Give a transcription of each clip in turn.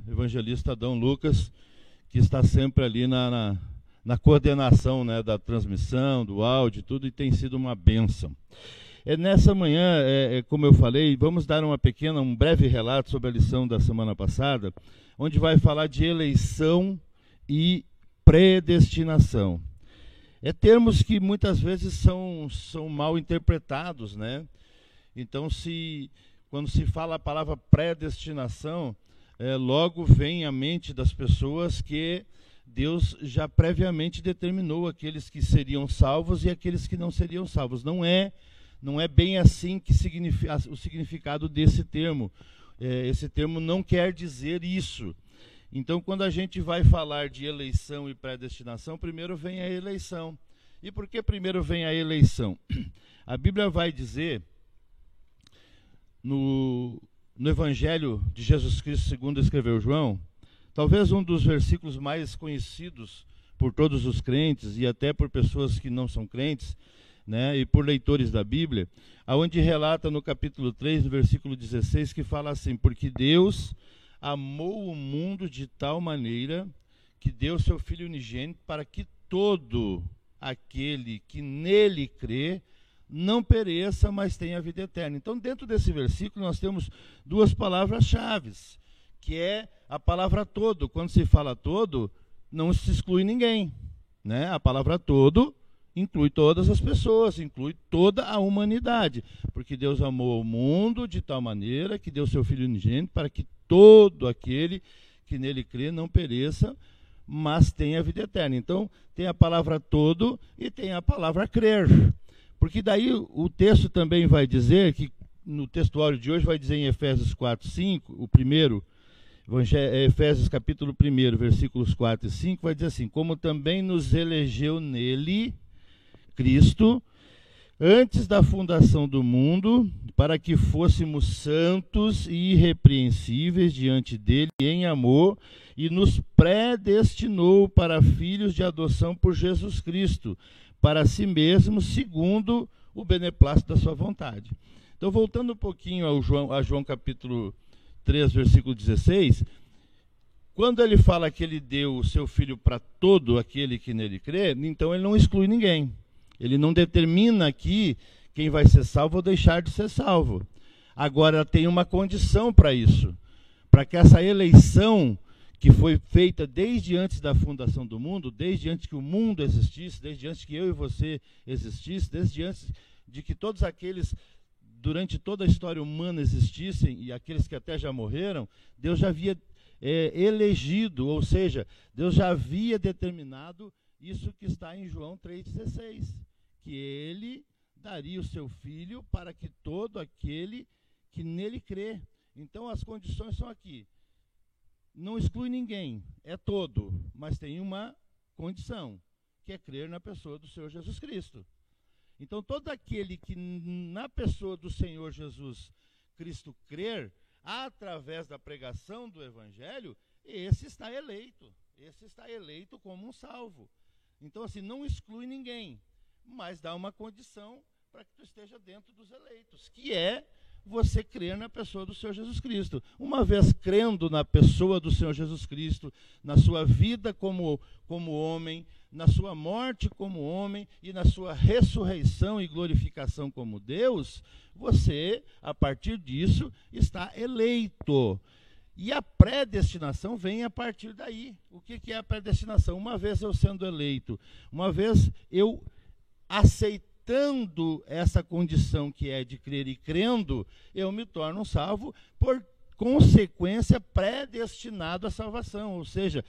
evangelista Adão Lucas, que está sempre ali na coordenação, né, da transmissão, do áudio, tudo, e tem sido uma bênção. Nessa manhã, como eu falei, vamos dar um breve relato sobre a lição da semana passada, onde vai falar de eleição e predestinação. Termos que muitas vezes são mal interpretados, né? Então, quando se fala a palavra predestinação, logo vem à mente das pessoas que Deus já previamente determinou aqueles que seriam salvos e aqueles que não seriam salvos. Não é bem assim que o significado desse termo. Esse termo não quer dizer isso. Então, quando a gente vai falar de eleição e predestinação, primeiro vem a eleição. E por que primeiro vem a eleição? A Bíblia vai dizer, no Evangelho de Jesus Cristo, segundo escreveu João, talvez um dos versículos mais conhecidos por todos os crentes e até por pessoas que não são crentes, né, e por leitores da Bíblia, aonde relata no capítulo 3, no versículo 16, que fala assim: porque Deus amou o mundo de tal maneira que deu seu Filho unigênito para que todo aquele que nele crê não pereça, mas tenha a vida eterna. Então, dentro desse versículo, nós temos duas palavras-chave, que é a palavra todo. Quando se fala todo, não se exclui ninguém, né? A palavra todo inclui todas as pessoas, inclui toda a humanidade, porque Deus amou o mundo de tal maneira que deu seu Filho unigênito para que todo aquele que nele crê não pereça, mas tenha a vida eterna. Então, tem a palavra todo e tem a palavra crer, porque daí o texto também vai dizer, que no textuário de hoje vai dizer em Efésios 4, 5, o primeiro, Efésios capítulo 1, versículos 4 e 5, vai dizer assim: como também nos elegeu nele, Cristo, antes da fundação do mundo, para que fôssemos santos e irrepreensíveis diante dele em amor, e nos predestinou para filhos de adoção por Jesus Cristo, para si mesmo, segundo o beneplácito da sua vontade. Então, voltando um pouquinho a João capítulo 3, versículo 16, quando ele fala que ele deu o seu Filho para todo aquele que nele crê, então ele não exclui ninguém. Ele não determina aqui quem vai ser salvo ou deixar de ser salvo. Agora, tem uma condição para isso. Para que essa eleição, que foi feita desde antes da fundação do mundo, desde antes que o mundo existisse, desde antes que eu e você existisse, desde antes de que todos aqueles, durante toda a história humana, existissem, e aqueles que até já morreram, Deus já havia elegido, ou seja, Deus já havia determinado isso que está em João 3,16, que ele daria o seu Filho para que todo aquele que nele crê. Então, as condições são aqui. Não exclui ninguém, é todo, mas tem uma condição, que é crer na pessoa do Senhor Jesus Cristo. Então, todo aquele que na pessoa do Senhor Jesus Cristo crer, através da pregação do Evangelho, esse está eleito como um salvo. Então, assim, não exclui ninguém, mas dá uma condição para que tu esteja dentro dos eleitos, que é você crer na pessoa do Senhor Jesus Cristo. Uma vez crendo na pessoa do Senhor Jesus Cristo, na sua vida como homem, na sua morte como homem e na sua ressurreição e glorificação como Deus, você, a partir disso, está eleito. E a predestinação vem a partir daí. O que é a predestinação? Uma vez eu sendo eleito, uma vez eu aceitando essa condição que é de crer e crendo, eu me torno um salvo, por consequência predestinado à salvação. Ou seja,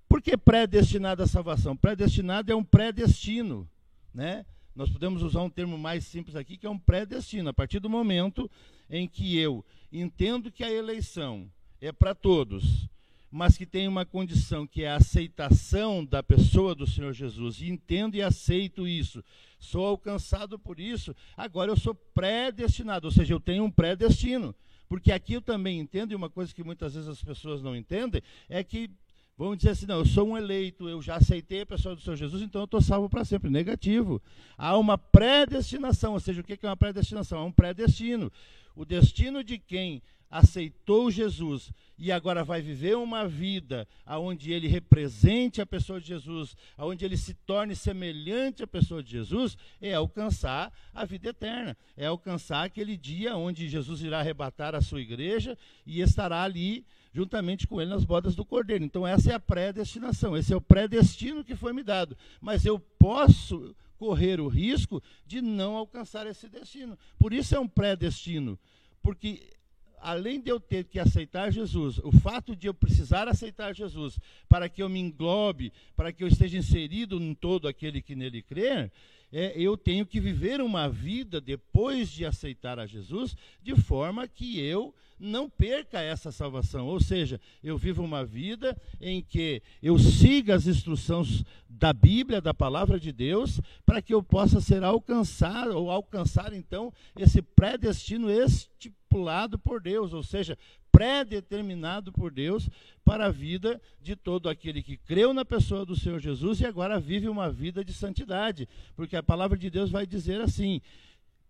por que predestinado à salvação? Predestinado é um predestino, né? Nós podemos usar um termo mais simples aqui, que é um predestino. A partir do momento em que eu entendo que a eleição é para todos, mas que tem uma condição que é a aceitação da pessoa do Senhor Jesus, e entendo e aceito isso, sou alcançado por isso, agora eu sou predestinado, ou seja, eu tenho um predestino. Porque aqui eu também entendo, e uma coisa que muitas vezes as pessoas não entendem, é que vamos dizer assim: não, eu sou um eleito, eu já aceitei a pessoa do Senhor Jesus, então eu estou salvo para sempre. Negativo. Há uma predestinação, ou seja, o que é uma predestinação? É um predestino. O destino de quem aceitou Jesus e agora vai viver uma vida onde ele represente a pessoa de Jesus, onde ele se torne semelhante à pessoa de Jesus, é alcançar a vida eterna, é alcançar aquele dia onde Jesus irá arrebatar a sua igreja e estará ali juntamente com ele nas bodas do Cordeiro. Então essa é a predestinação, esse é o predestino que foi me dado, mas eu posso correr o risco de não alcançar esse destino. Por isso é um predestino, porque além de eu ter que aceitar Jesus, o fato de eu precisar aceitar Jesus para que eu me englobe, para que eu esteja inserido em todo aquele que nele crer, eu tenho que viver uma vida depois de aceitar a Jesus, de forma que eu não perca essa salvação. Ou seja, eu vivo uma vida em que eu siga as instruções da Bíblia, da palavra de Deus, para que eu possa ser alcançado, ou alcançar então esse predestino estipulado por Deus, ou seja, pré-determinado por Deus para a vida de todo aquele que creu na pessoa do Senhor Jesus e agora vive uma vida de santidade, porque a palavra de Deus vai dizer assim,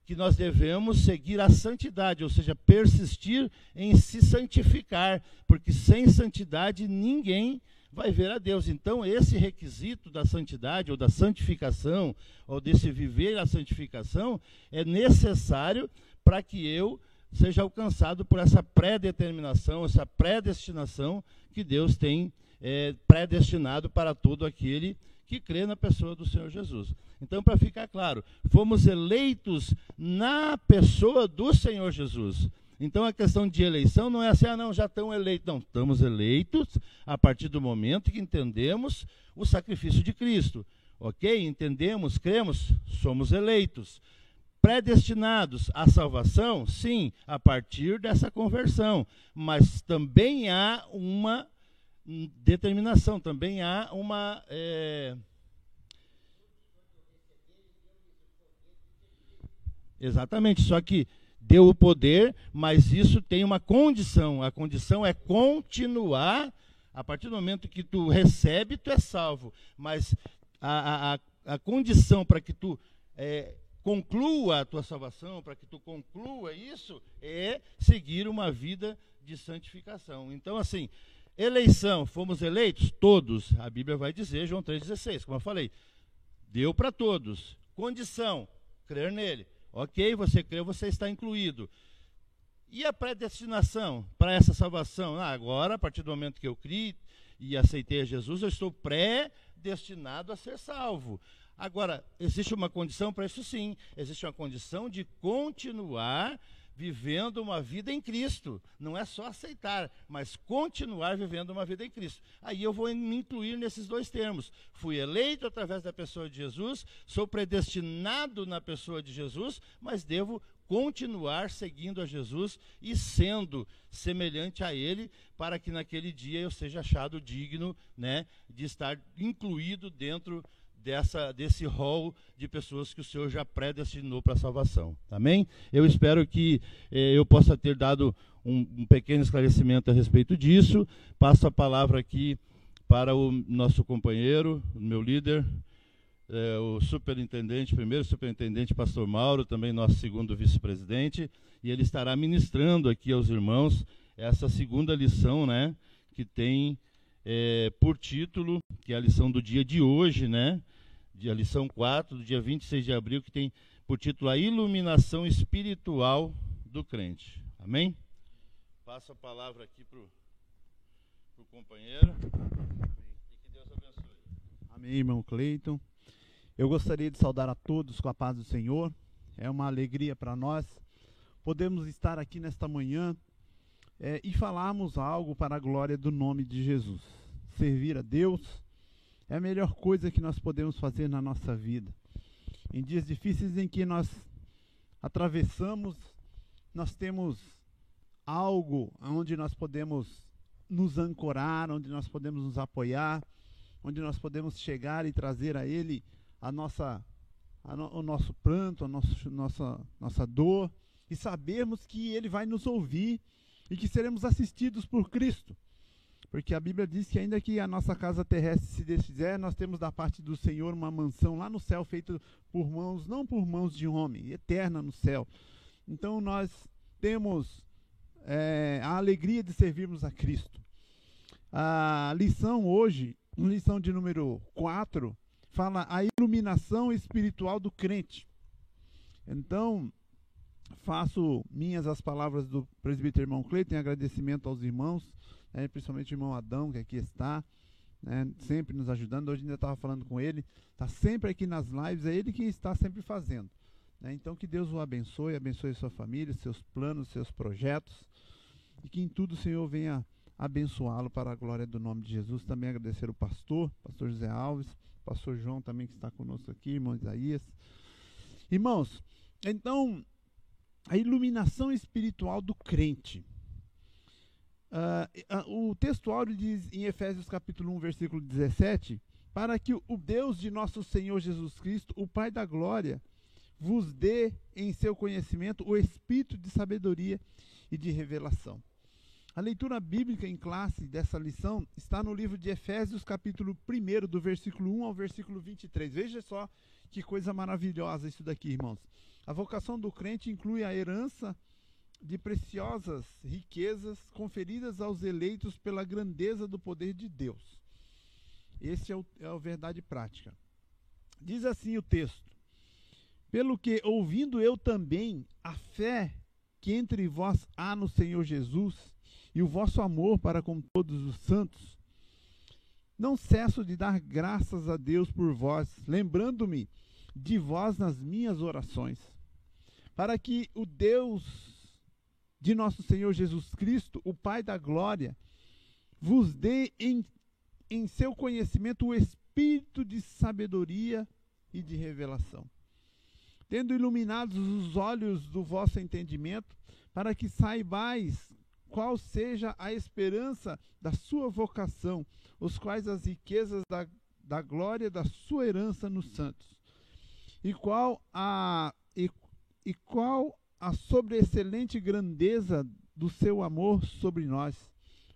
que nós devemos seguir a santidade, ou seja, persistir em se santificar, porque sem santidade ninguém vai ver a Deus. Então esse requisito da santidade ou da santificação, ou desse viver a santificação, é necessário para que eu seja alcançado por essa pré-determinação, essa predestinação que Deus tem predestinado para todo aquele que crê na pessoa do Senhor Jesus. Então, para ficar claro, fomos eleitos na pessoa do Senhor Jesus. Então, a questão de eleição não é assim, não, já estão eleitos. Não, estamos eleitos a partir do momento que entendemos o sacrifício de Cristo. Ok? Entendemos, cremos, somos eleitos. Predestinados à salvação, sim, a partir dessa conversão, mas também há uma determinação, também há uma exatamente, só que deu o poder, mas isso tem uma condição, a condição é continuar. A partir do momento que tu recebe, tu é salvo, mas a condição para que tu conclua a tua salvação, para que tu conclua isso, é seguir uma vida de santificação. Então, assim, eleição, fomos eleitos? Todos. A Bíblia vai dizer, João 3,16, como eu falei, deu para todos. Condição, crer nele. Ok, você creu, você está incluído. E a predestinação para essa salvação? Agora, a partir do momento que eu criei e aceitei a Jesus, eu estou predestinado a ser salvo. Agora, existe uma condição para isso, sim. Existe uma condição de continuar vivendo uma vida em Cristo. Não é só aceitar, mas continuar vivendo uma vida em Cristo. Aí eu vou me incluir nesses dois termos. Fui eleito através da pessoa de Jesus, sou predestinado na pessoa de Jesus, mas devo continuar seguindo a Jesus e sendo semelhante a Ele, para que naquele dia eu seja achado digno, né, de estar incluído dentro desse rol de pessoas que o Senhor já predestinou para a salvação. Amém? Eu espero que eu possa ter dado um pequeno esclarecimento a respeito disso. Passo a palavra aqui para o nosso companheiro, o meu líder, o superintendente, primeiro superintendente, pastor Mauro, também nosso segundo vice-presidente, e ele estará ministrando aqui aos irmãos essa segunda lição, né, que tem por título, que é a lição do dia de hoje, né, a lição 4, do dia 26 de abril, que tem por título a iluminação espiritual do crente. Amém? Passo a palavra aqui para o companheiro. E que Deus abençoe. Amém, irmão Cleiton. Eu gostaria de saudar a todos com a paz do Senhor. É uma alegria para nós podermos estar aqui nesta manhã e falarmos algo para a glória do nome de Jesus. Servir a Deus é a melhor coisa que nós podemos fazer na nossa vida. Em dias difíceis em que nós atravessamos, nós temos algo onde nós podemos nos ancorar, onde nós podemos nos apoiar, onde nós podemos chegar e trazer a Ele o nosso pranto, a nossa dor, e sabermos que Ele vai nos ouvir e que seremos assistidos por Cristo. Porque a Bíblia diz que ainda que a nossa casa terrestre se desfizer, nós temos da parte do Senhor uma mansão lá no céu, feita por mãos, não por mãos de homem, eterna no céu. Então nós temos a alegria de servirmos a Cristo. A lição hoje, lição de número 4, fala a iluminação espiritual do crente. Então, faço minhas as palavras do presbítero irmão Cleiton, em agradecimento aos irmãos, principalmente o irmão Adão, que aqui está, sempre nos ajudando. Hoje ainda estava falando com ele, está sempre aqui nas lives, é ele que está sempre fazendo. Então, que Deus o abençoe, abençoe sua família, seus planos, seus projetos, e que em tudo o Senhor venha abençoá-lo para a glória do nome de Jesus. Também agradecer o pastor José Alves, pastor João também que está conosco aqui, irmão Isaías. Irmãos, então, a iluminação espiritual do crente. O textuário diz em Efésios capítulo 1, versículo 17, para que o Deus de nosso Senhor Jesus Cristo, o Pai da glória, vos dê em seu conhecimento o espírito de sabedoria e de revelação. A leitura bíblica em classe dessa lição está no livro de Efésios, capítulo 1, do versículo 1 ao versículo 23. Veja só que coisa maravilhosa isso daqui, irmãos. A vocação do crente inclui a herança de preciosas riquezas conferidas aos eleitos pela grandeza do poder de Deus. Esse é a verdade prática. Diz assim o texto: pelo que, ouvindo eu também a fé que entre vós há no Senhor Jesus, e o vosso amor para com todos os santos, não cesso de dar graças a Deus por vós, lembrando-me de vós nas minhas orações, para que o Deus de nosso Senhor Jesus Cristo, o Pai da glória, vos dê em seu conhecimento o espírito de sabedoria e de revelação, tendo iluminados os olhos do vosso entendimento, para que saibais qual seja a esperança da sua vocação, os quais as riquezas da glória da sua herança nos santos, e qual a sobreexcelente grandeza do seu amor sobre nós,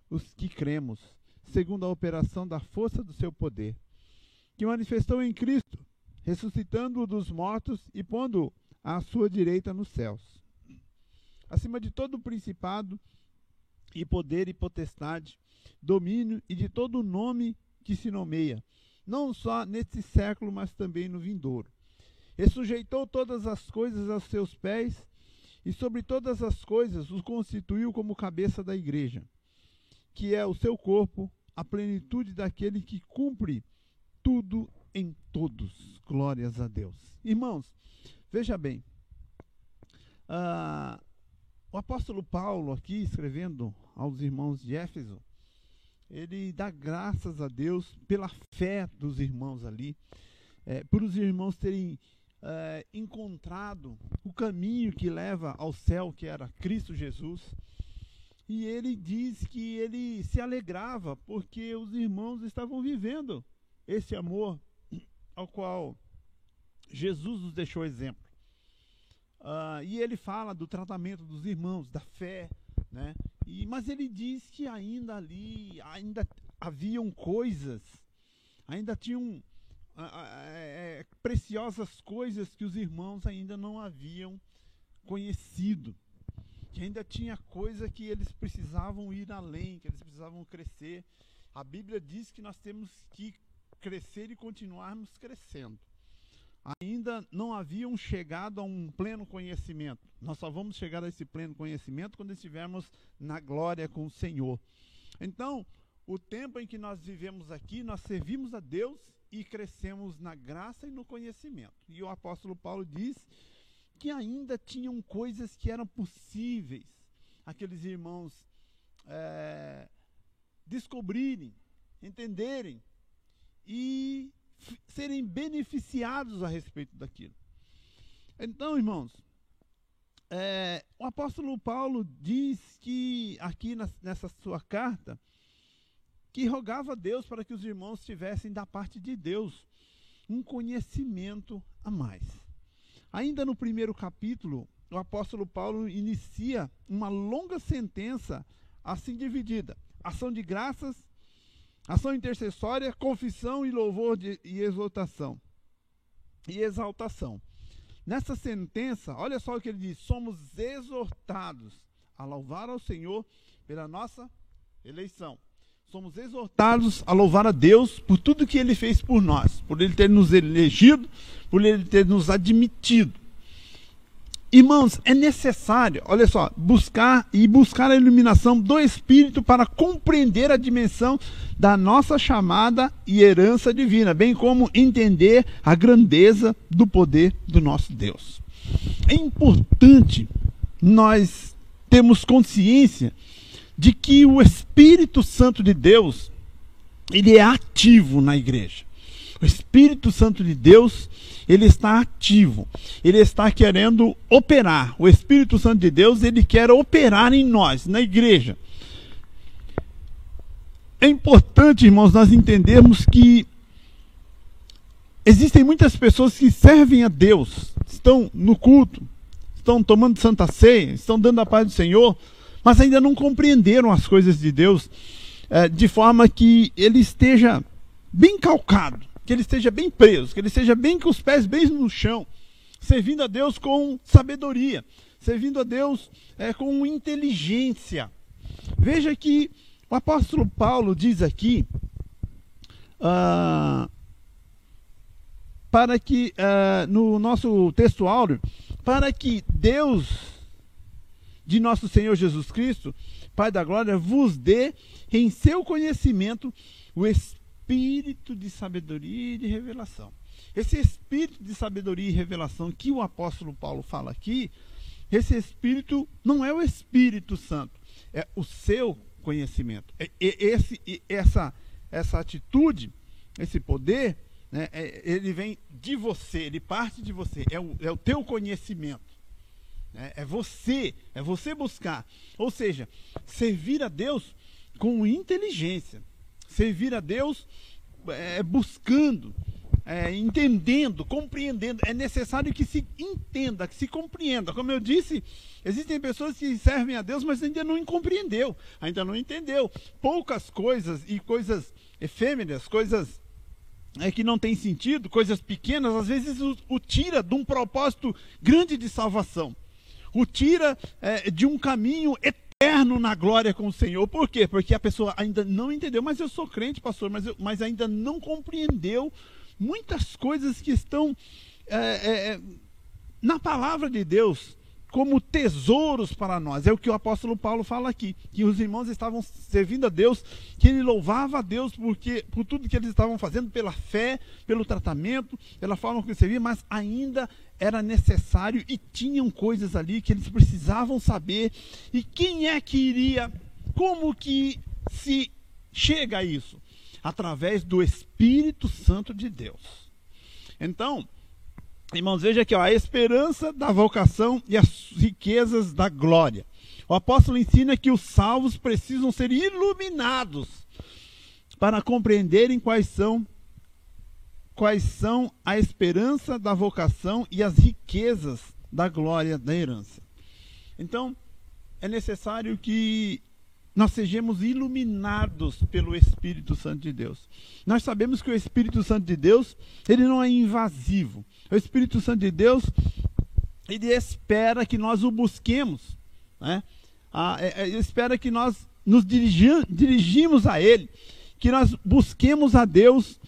os que cremos, segundo a operação da força do seu poder, que manifestou em Cristo, ressuscitando-o dos mortos e pondo-o à sua direita nos céus, acima de todo principado e poder e potestade, domínio e de todo nome que se nomeia, não só neste século, mas também no vindouro. E sujeitou todas as coisas aos seus pés, e sobre todas as coisas os constituiu como cabeça da igreja, que é o seu corpo, a plenitude daquele que cumpre tudo em todos. Glórias a Deus. Irmãos, veja bem, o apóstolo Paulo aqui, escrevendo aos irmãos de Éfeso, ele dá graças a Deus pela fé dos irmãos ali, por os irmãos terem encontrado o caminho que leva ao céu, que era Cristo Jesus. E ele diz que ele se alegrava porque os irmãos estavam vivendo esse amor ao qual Jesus nos deixou exemplo. E ele fala do tratamento dos irmãos, da fé, né? Mas ele diz que ainda haviam coisas, ainda tinham preciosas coisas que os irmãos ainda não haviam conhecido, que ainda tinha coisa que eles precisavam ir além, que eles precisavam crescer. A Bíblia diz que nós temos que crescer e continuarmos crescendo. Ainda não haviam chegado a um pleno conhecimento. Nós só vamos chegar a esse pleno conhecimento quando estivermos na glória com o Senhor. Então, o tempo em que nós vivemos aqui, nós servimos a Deus e crescemos na graça e no conhecimento. E o apóstolo Paulo diz que ainda tinham coisas que eram possíveis aqueles irmãos descobrirem, entenderem e serem beneficiados a respeito daquilo. Então, irmãos, o apóstolo Paulo diz que aqui nessa sua carta, que rogava a Deus para que os irmãos tivessem da parte de Deus um conhecimento a mais. Ainda no primeiro capítulo, o apóstolo Paulo inicia uma longa sentença assim dividida: ação de graças, ação intercessória, confissão e louvor e exaltação. Nessa sentença, olha só o que ele diz: somos exortados a louvar ao Senhor pela nossa eleição. Somos exortados a louvar a Deus por tudo que Ele fez por nós, por Ele ter nos elegido, por Ele ter nos admitido. Irmãos, é necessário, olha só, buscar a iluminação do Espírito para compreender a dimensão da nossa chamada e herança divina, bem como entender a grandeza do poder do nosso Deus. É importante nós termos consciência de que o Espírito Santo de Deus, ele é ativo na igreja. O Espírito Santo de Deus, ele está ativo. Ele está querendo operar. O Espírito Santo de Deus, ele quer operar em nós, na igreja. É importante, irmãos, nós entendermos que existem muitas pessoas que servem a Deus, estão no culto, estão tomando Santa Ceia, estão dando a paz do Senhor, mas ainda não compreenderam as coisas de Deus de forma que ele esteja bem calcado, que ele esteja bem preso, que ele esteja bem com os pés bem no chão, servindo a Deus com sabedoria, servindo a Deus com inteligência. Veja que o apóstolo Paulo diz aqui, para que, no nosso texto áureo, para que Deus de nosso Senhor Jesus Cristo, Pai da glória, vos dê em seu conhecimento o espírito de sabedoria e de revelação. Esse espírito de sabedoria e revelação que o apóstolo Paulo fala aqui, esse espírito não é o Espírito Santo, é o seu conhecimento. Essa atitude, esse poder, né, ele vem de você, ele parte de você, é o teu conhecimento. É você buscar. Ou seja, servir a Deus com inteligência. Servir a Deus buscando, entendendo, compreendendo. É necessário que se entenda, que se compreenda. Como eu disse, existem pessoas que servem a Deus, mas ainda não compreendeu, ainda não entendeu. Poucas coisas e coisas efêmeras, coisas que não têm sentido, coisas pequenas, às vezes o tira de um propósito grande de salvação. O tira de um caminho eterno na glória com o Senhor. Por quê? Porque a pessoa ainda não entendeu. Mas eu sou crente, pastor, mas ainda não compreendeu muitas coisas que estão na palavra de Deus como tesouros para nós. É o que o apóstolo Paulo fala aqui, que os irmãos estavam servindo a Deus, que ele louvava a Deus por tudo que eles estavam fazendo, pela fé, pelo tratamento, pela forma que servia, mas ainda era necessário e tinham coisas ali que eles precisavam saber. E quem é que iria, como que se chega a isso? Através do Espírito Santo de Deus. Então, irmãos, veja aqui, a esperança da vocação e as riquezas da glória. O apóstolo ensina que os salvos precisam ser iluminados para compreenderem quais são a esperança da vocação e as riquezas da glória da herança. Então, é necessário que nós sejamos iluminados pelo Espírito Santo de Deus. Nós sabemos que o Espírito Santo de Deus, ele não é invasivo. O Espírito Santo de Deus, ele espera que nós o busquemos, né? Ele espera que nós nos dirigimos a Ele, que nós busquemos a Deus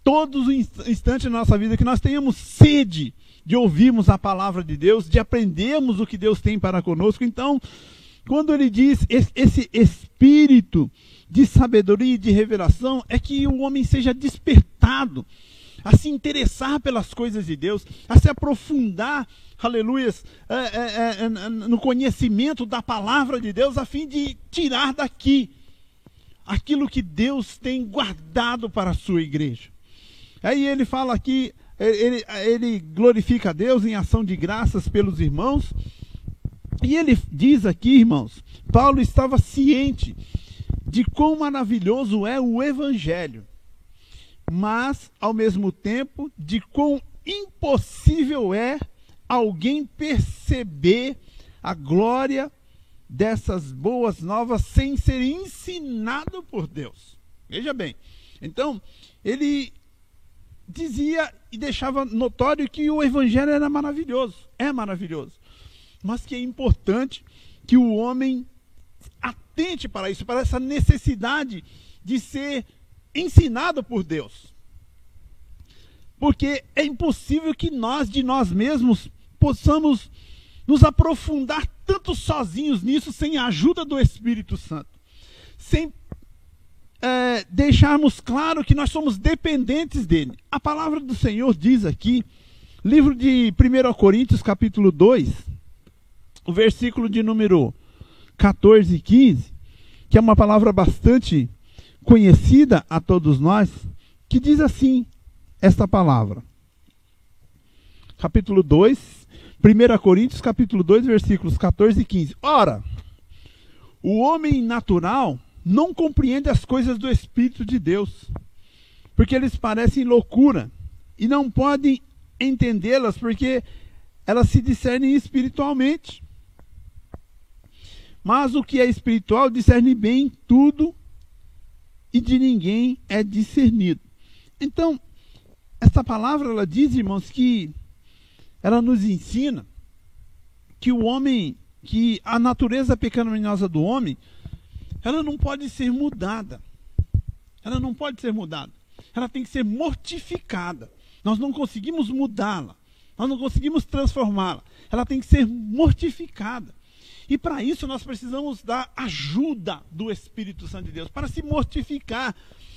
todos os instantes da nossa vida, que nós tenhamos sede de ouvirmos a palavra de Deus, de aprendermos o que Deus tem para conosco. Então, quando ele diz esse espírito de sabedoria e de revelação, é que o homem seja despertado a se interessar pelas coisas de Deus, a se aprofundar, aleluias, no conhecimento da palavra de Deus, a fim de tirar daqui aquilo que Deus tem guardado para a sua igreja. Aí ele fala aqui, ele glorifica a Deus em ação de graças pelos irmãos. E ele diz aqui, irmãos, Paulo estava ciente de quão maravilhoso é o Evangelho, mas, ao mesmo tempo, de quão impossível é alguém perceber a glória dessas boas novas sem ser ensinado por Deus. Veja bem, então, ele dizia e deixava notório que o Evangelho era maravilhoso, é maravilhoso, mas que é importante que o homem atente para isso, para essa necessidade de ser ensinado por Deus. Porque é impossível que nós, de nós mesmos, possamos nos aprofundar tanto sozinhos nisso, sem a ajuda do Espírito Santo. Sem deixarmos claro que nós somos dependentes dele. A palavra do Senhor diz aqui, livro de 1 Coríntios, capítulo 2, o versículo de número 14 e 15, que é uma palavra bastante conhecida a todos nós, que diz assim, esta palavra. Capítulo 2, 1 Coríntios, capítulo 2, versículos 14 e 15. Ora, o homem natural não compreende as coisas do Espírito de Deus, porque eles parecem loucura, e não podem entendê-las, porque elas se discernem espiritualmente. Mas o que é espiritual discerne bem tudo, e de ninguém é discernido. Então, essa palavra, ela diz, irmãos, que ela nos ensina que o homem, que a natureza pecaminosa do homem, ela não pode ser mudada. Ela não pode ser mudada. Ela tem que ser mortificada. Nós não conseguimos mudá-la. Nós não conseguimos transformá-la. Ela tem que ser mortificada. E para isso nós precisamos da ajuda do Espírito Santo de Deus. Para se mortificar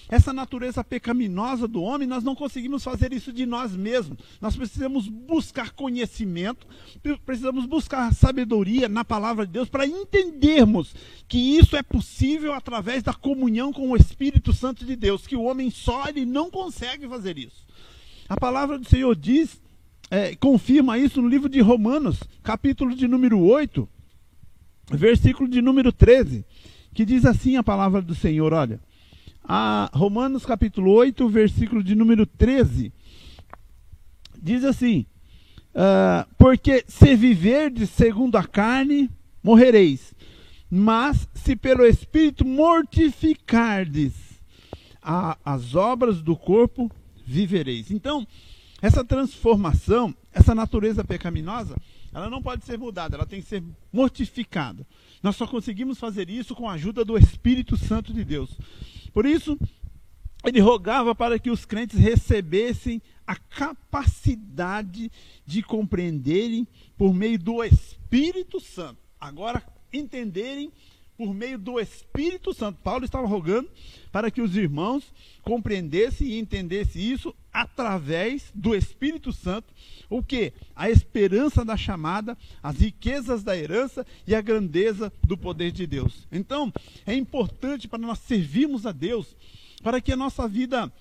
essa natureza pecaminosa do homem, nós não conseguimos fazer isso de nós mesmos. Nós precisamos buscar conhecimento, precisamos buscar sabedoria na palavra de Deus para entendermos que isso é possível através da comunhão com o Espírito Santo de Deus, que o homem só ele não consegue fazer isso. A palavra do Senhor diz, confirma isso no livro de Romanos, capítulo de número 8, versículo de número 13, que diz assim a palavra do Senhor, olha, Romanos capítulo 8, versículo de número 13, diz assim, porque se viverdes segundo a carne, morrereis, mas se pelo Espírito mortificardes as obras do corpo, vivereis. Então, essa transformação, essa natureza pecaminosa, ela não pode ser mudada, ela tem que ser mortificada. Nós só conseguimos fazer isso com a ajuda do Espírito Santo de Deus. Por isso, ele rogava para que os crentes recebessem a capacidade de compreenderem por meio do Espírito Santo. Agora, entenderem por meio do Espírito Santo. Paulo estava rogando para que os irmãos compreendessem e entendessem isso através do Espírito Santo. O quê? A esperança da chamada, as riquezas da herança e a grandeza do poder de Deus. Então, é importante para nós servirmos a Deus, para que a nossa vida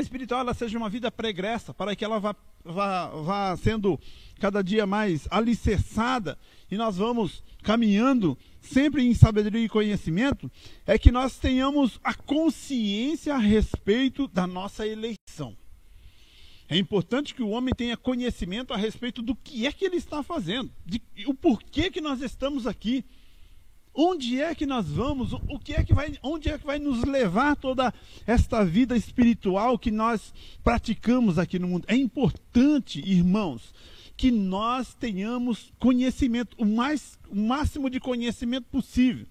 espiritual ela seja uma vida pregressa, para que ela vá sendo cada dia mais alicerçada e nós vamos caminhando sempre em sabedoria e conhecimento, é que nós tenhamos a consciência a respeito da nossa eleição. É importante que o homem tenha conhecimento a respeito do que é que ele está fazendo, o porquê que nós estamos aqui, onde é que nós vamos, onde é que vai nos levar toda esta vida espiritual que nós praticamos aqui no mundo. É importante, irmãos, que nós tenhamos conhecimento, o máximo de conhecimento possível,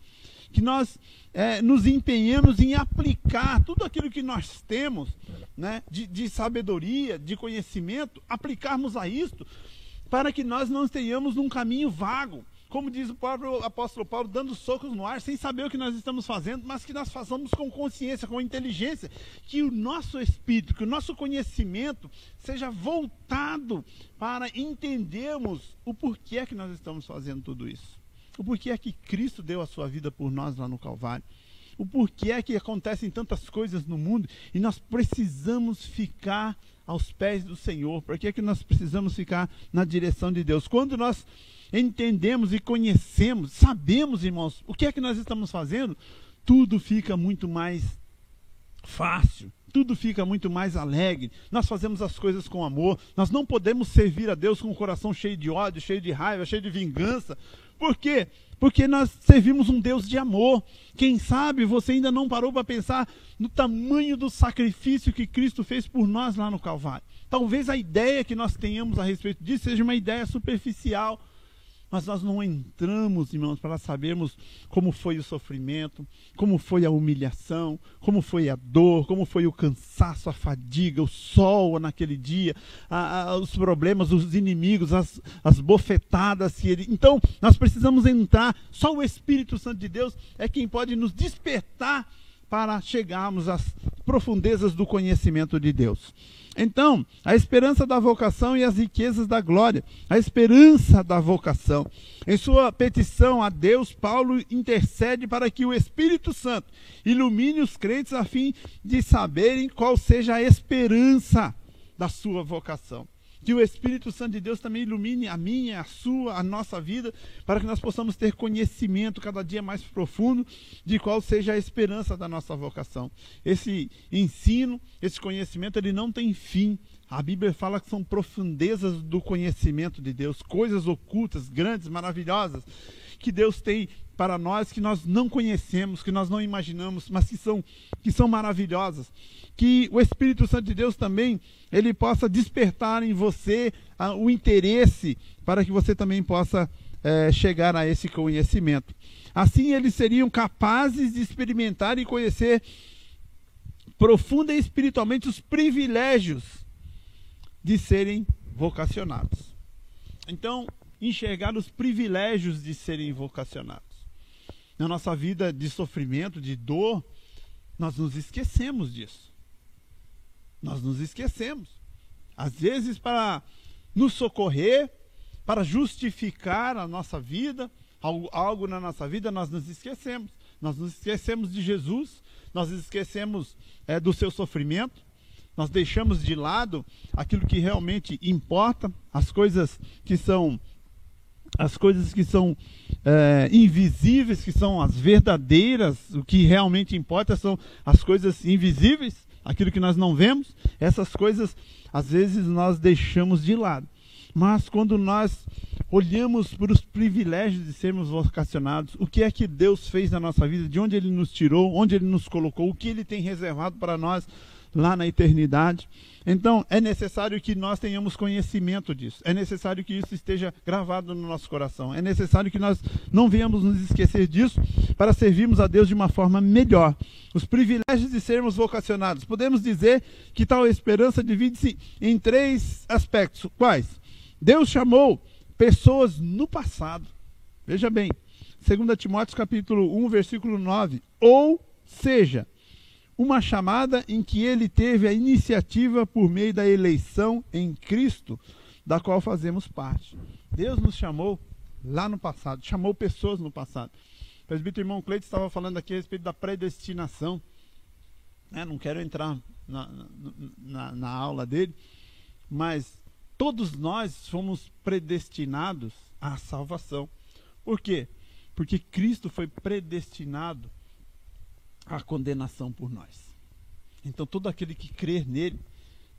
que nós nos empenhemos em aplicar tudo aquilo que nós temos, né, de sabedoria, de conhecimento, aplicarmos a isto, para que nós não tenhamos num caminho vago, como diz o próprio apóstolo Paulo, dando socos no ar, sem saber o que nós estamos fazendo, mas que nós façamos com consciência, com inteligência, que o nosso espírito, que o nosso conhecimento seja voltado para entendermos o porquê que nós estamos fazendo tudo isso. O porquê é que Cristo deu a sua vida por nós lá no Calvário. O porquê é que acontecem tantas coisas no mundo e nós precisamos ficar aos pés do Senhor. Por que é que nós precisamos ficar na direção de Deus? Quando nós entendemos e conhecemos, sabemos, irmãos, o que é que nós estamos fazendo, tudo fica muito mais fácil, tudo fica muito mais alegre. Nós fazemos as coisas com amor. Nós não podemos servir a Deus com o coração cheio de ódio, cheio de raiva, cheio de vingança. Por quê? Porque nós servimos um Deus de amor. Quem sabe você ainda não parou para pensar no tamanho do sacrifício que Cristo fez por nós lá no Calvário. Talvez a ideia que nós tenhamos a respeito disso seja uma ideia superficial. mas nós não entramos, irmãos, para sabermos como foi o sofrimento, como foi a humilhação, como foi a dor, como foi o cansaço, a fadiga, o sol naquele dia, os problemas, os inimigos, as bofetadas que ele... Então, nós precisamos entrar, só o Espírito Santo de Deus é quem pode nos despertar para chegarmos às profundezas do conhecimento de Deus. Então, a esperança da vocação e as riquezas da glória. A esperança da vocação. Em sua petição a Deus, Paulo intercede para que o Espírito Santo ilumine os crentes a fim de saberem qual seja a esperança da sua vocação. Que o Espírito Santo de Deus também ilumine a minha, a sua, a nossa vida, para que nós possamos ter conhecimento cada dia mais profundo de qual seja a esperança da nossa vocação. Esse ensino, esse conhecimento, ele não tem fim. A Bíblia fala que são profundezas do conhecimento de Deus, coisas ocultas, grandes, maravilhosas, que Deus tem para nós, que nós não conhecemos, que nós não imaginamos, mas que são maravilhosas. Que o Espírito Santo de Deus também, ele possa despertar em você o interesse para que você também possa chegar a esse conhecimento. Assim, eles seriam capazes de experimentar e conhecer profunda e espiritualmente os privilégios de serem vocacionados. Então, enxergar os privilégios de serem vocacionados. Na nossa vida de sofrimento, de dor, nós nos esquecemos disso. Nós nos esquecemos. Às vezes, para nos socorrer, para justificar a nossa vida, algo na nossa vida, nós nos esquecemos. Nós nos esquecemos de Jesus, nós nos esquecemos do seu sofrimento, nós deixamos de lado aquilo que realmente importa, as coisas que são invisíveis, que são as verdadeiras, o que realmente importa são as coisas invisíveis, aquilo que nós não vemos, essas coisas às vezes nós deixamos de lado. Mas quando nós olhamos para os privilégios de sermos vocacionados, o que é que Deus fez na nossa vida, de onde Ele nos tirou, onde Ele nos colocou, o que Ele tem reservado para nós lá na eternidade. Então, é necessário que nós tenhamos conhecimento disso. É necessário que isso esteja gravado no nosso coração. É necessário que nós não venhamos nos esquecer disso para servirmos a Deus de uma forma melhor. Os privilégios de sermos vocacionados. Podemos dizer que tal esperança divide-se em 3 aspectos. Quais? Deus chamou pessoas no passado. Veja bem, 2 Timóteo capítulo 1, versículo 9. Ou seja, uma chamada em que ele teve a iniciativa por meio da eleição em Cristo, da qual fazemos parte. Deus nos chamou lá no passado, chamou pessoas no passado. O presbítero irmão Cleiton estava falando aqui a respeito da predestinação. Não quero entrar na aula dele, mas todos nós fomos predestinados à salvação. Por quê? Porque Cristo foi predestinado à condenação por nós. Então todo aquele que crer nele,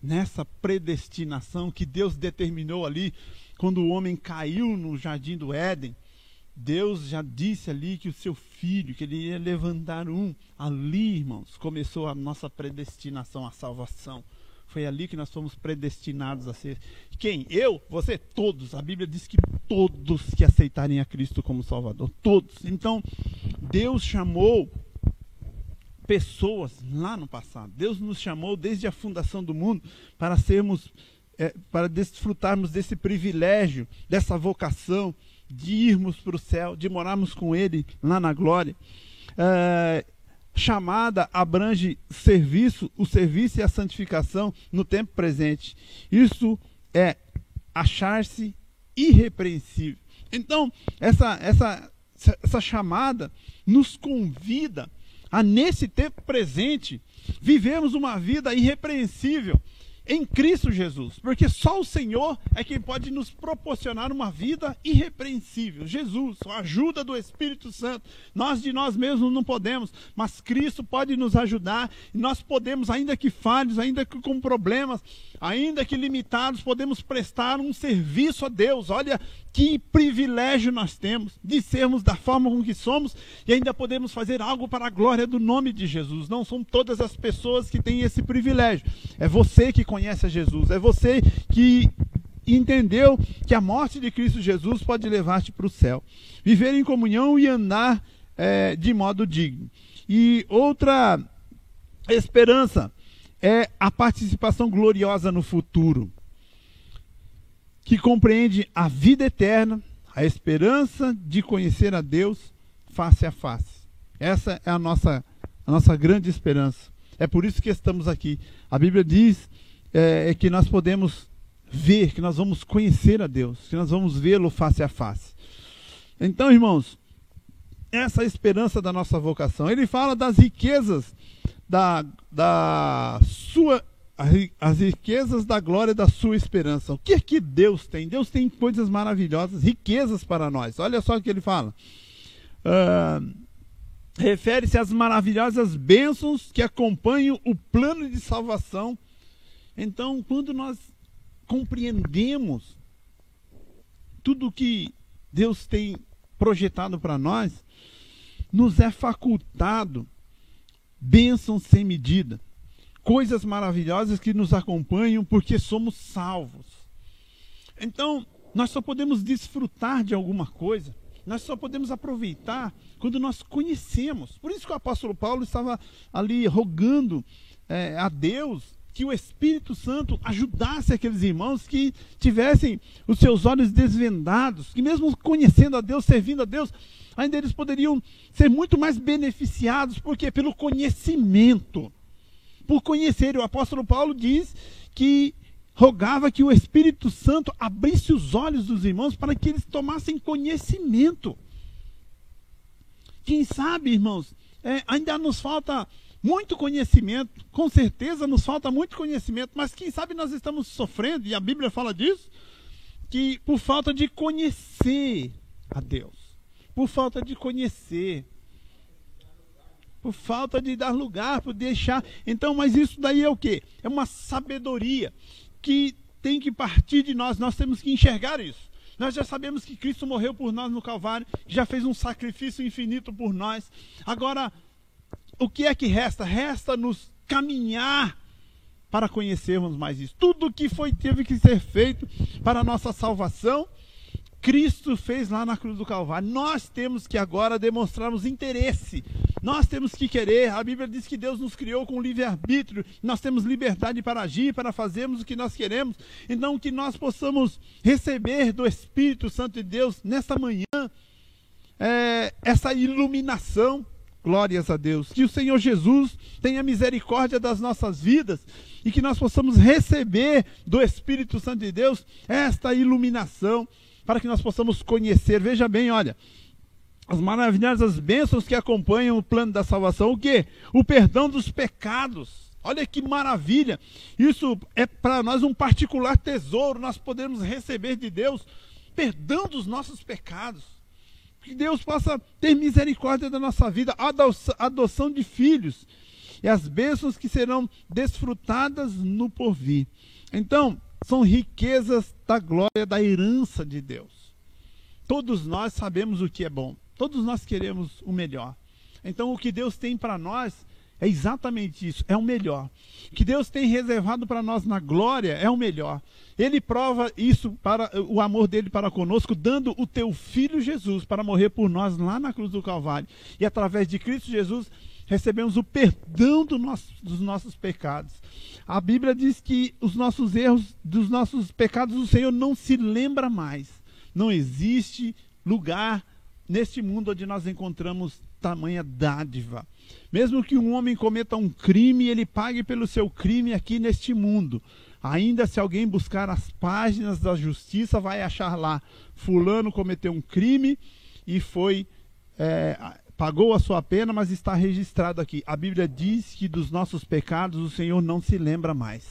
nessa predestinação que Deus determinou ali, quando o homem caiu no jardim do Éden, Deus já disse ali que o seu filho, que ele ia levantar ali, irmãos, começou a nossa predestinação à salvação. Foi ali que nós fomos predestinados a ser. Quem? Eu? Você? Todos. A Bíblia diz que todos que aceitarem a Cristo como Salvador. Todos. Então, Deus chamou pessoas lá no passado. Deus nos chamou desde a fundação do mundo para para desfrutarmos desse privilégio, dessa vocação de irmos para o céu, de morarmos com Ele lá na glória. Chamada abrange o serviço e a santificação no tempo presente. Isso é achar-se irrepreensível. Então, essa chamada nos convida a, nesse tempo presente, vivemos uma vida irrepreensível em Cristo Jesus, porque só o Senhor é quem pode nos proporcionar uma vida irrepreensível. Jesus, a ajuda do Espírito Santo. Nós de nós mesmos não podemos, mas Cristo pode nos ajudar, e nós podemos, ainda que falhos, ainda que com problemas, ainda que limitados, podemos prestar um serviço a Deus. Olha que privilégio nós temos de sermos da forma com que somos e ainda podemos fazer algo para a glória do nome de Jesus. Não são todas as pessoas que têm esse privilégio. É você que conhece a Jesus, é você que entendeu que a morte de Cristo Jesus pode levar-te para o céu. Viver em comunhão e andar de modo digno. E outra esperança é a participação gloriosa no futuro, que compreende a vida eterna, a esperança de conhecer a Deus face a face. Essa é a nossa grande esperança. É por isso que estamos aqui. A Bíblia diz que nós podemos ver, que nós vamos conhecer a Deus, que nós vamos vê-lo face a face. Então, irmãos, essa é a esperança da nossa vocação. Ele fala das riquezas as riquezas da glória da sua esperança. O que é que Deus tem? Deus tem coisas maravilhosas, riquezas para nós. Olha só o que ele fala. Refere-se às maravilhosas bênçãos que acompanham o plano de salvação. Então, quando nós compreendemos tudo que Deus tem projetado para nós, nos é facultado bênçãos sem medida, coisas maravilhosas que nos acompanham porque somos salvos. Então, nós só podemos desfrutar de alguma coisa, nós só podemos aproveitar quando nós conhecemos. Por isso que o apóstolo Paulo estava ali rogando a Deus que o Espírito Santo ajudasse aqueles irmãos que tivessem os seus olhos desvendados, que mesmo conhecendo a Deus, servindo a Deus, ainda eles poderiam ser muito mais beneficiados, porque pelo conhecimento. Por conhecer, o apóstolo Paulo diz que rogava que o Espírito Santo abrisse os olhos dos irmãos para que eles tomassem conhecimento. Quem sabe, irmãos, ainda nos falta muito conhecimento, com certeza nos falta muito conhecimento, mas quem sabe nós estamos sofrendo, e a Bíblia fala disso, que por falta de conhecer a Deus, por falta de conhecer, por falta de dar lugar, por deixar. Então, mas isso daí é o quê? É uma sabedoria que tem que partir de nós, nós temos que enxergar isso. Nós já sabemos que Cristo morreu por nós no Calvário, já fez um sacrifício infinito por nós. Agora, o que é que resta? Resta-nos caminhar para conhecermos mais isso. Tudo que teve que ser feito para a nossa salvação, Cristo fez lá na cruz do Calvário. Nós temos que agora demonstrarmos interesse. Nós temos que querer. A Bíblia diz que Deus nos criou com livre-arbítrio. Nós temos liberdade para agir, para fazermos o que nós queremos. Então, que nós possamos receber do Espírito Santo de Deus nesta manhã essa iluminação. Glórias a Deus. Que o Senhor Jesus tenha misericórdia das nossas vidas e que nós possamos receber do Espírito Santo de Deus esta iluminação para que nós possamos conhecer. Veja bem, olha, as maravilhosas bênçãos que acompanham o plano da salvação. O quê? O perdão dos pecados. Olha que maravilha. Isso é para nós um particular tesouro. Nós podemos receber de Deus perdão dos nossos pecados. Que Deus possa ter misericórdia da nossa vida, a adoção de filhos e as bênçãos que serão desfrutadas no porvir. Então, são riquezas da glória, da herança de Deus. Todos nós sabemos o que é bom, todos nós queremos o melhor. Então, o que Deus tem para nós é exatamente isso, é o melhor. O que Deus tem reservado para nós na glória é o melhor. Ele prova isso, para o amor dele para conosco, dando o teu Filho Jesus para morrer por nós lá na cruz do Calvário. E através de Cristo Jesus recebemos o perdão dos nossos pecados. A Bíblia diz que os nossos erros, dos nossos pecados, o Senhor não se lembra mais. Não existe lugar neste mundo onde nós encontramos tamanha dádiva. Mesmo que um homem cometa um crime, ele pague pelo seu crime aqui neste mundo. Ainda se alguém buscar as páginas da justiça, vai achar lá, fulano cometeu um crime e pagou a sua pena, mas está registrado aqui. A Bíblia diz que dos nossos pecados o Senhor não se lembra mais.